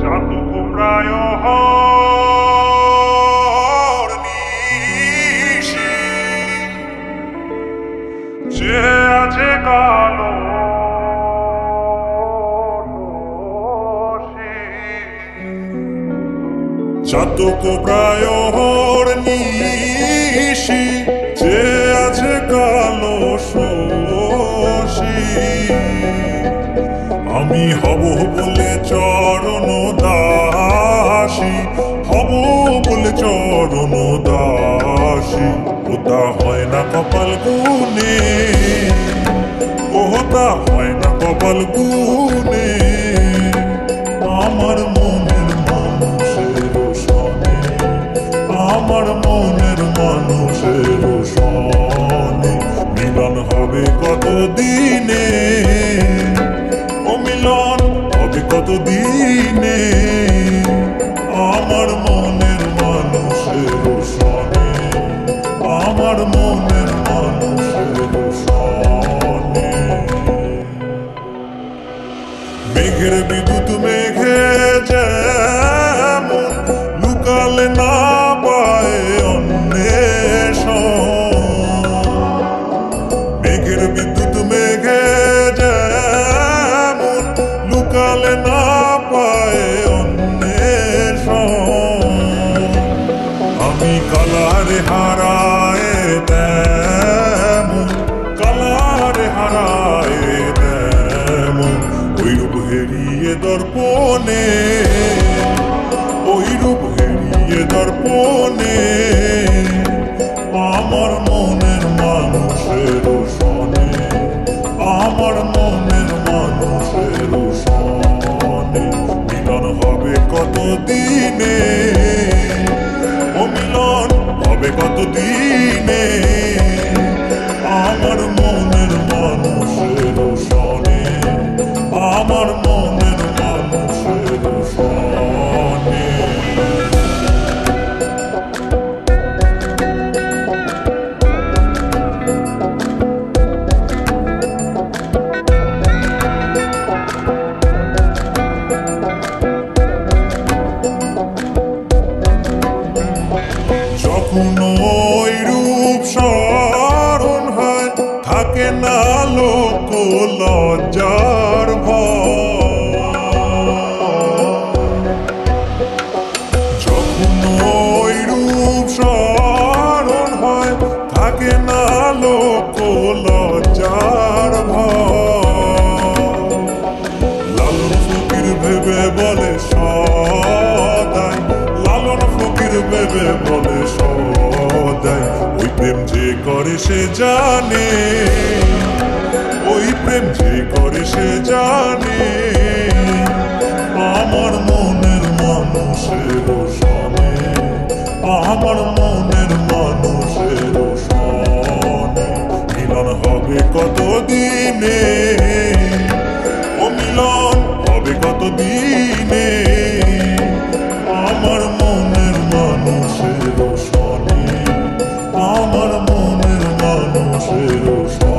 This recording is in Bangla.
চাতক প্রায় নিশি যে আছে কালো চাতক প্রায় নিশি যে আছে কালো শশী আমি হব বলে চরণ দাসী হব বলে চরণ দাসী ওটা হয় না কপাল গুনে ওটা হয় না কপাল গুনে আমার মনের মানুষের সনে আমার মনের মানুষের সনে মিলন হবে কত দিনে মিলন হবে কত দিনে আমার মনের মানুষের সনে আমার মনের মানুষের সনে মেঘের বিদ্যুৎ মেঘে যেমন লুকালে না পায় অন্বেষণ মেঘের বিদ্যুৎ মেঘে লুকালে না পায় অন্বেষণ আমি কালারে হারায় তেমন কালারে হারায় তেমন ওই রূপ হেরিয়ে দর্পণে ওই রূপ হেরিয়ে দর্পণে আমার মনের মানুষের সনে আমার মনের মানুষের সনে মিলন হবে কত দিনে ও মিলন হবে কত দিনে আমার মনের মানুষের সনে আমার মনের মানুষের সনে যখন ওই রূপ স্মরণ হয় থাকে না লোক লজ্জার যখন ওই রূপ স্মরণ হয় থাকে না লোক লজ্জার লালন ফকির ভেবে বলে সদাই লালন ফকির ভেবে বলে সদাই ওই প্রেম যে করে সে জানে ওই প্রেম যে করে সে জানে আমার মনের মানুষের সনে আমার মনের মানুষের সনে মিলন হবে কত দিনে ও মিলন হবে কত দিনে আমার মনের মানুষের সনে আমার মনের মানুষের সনে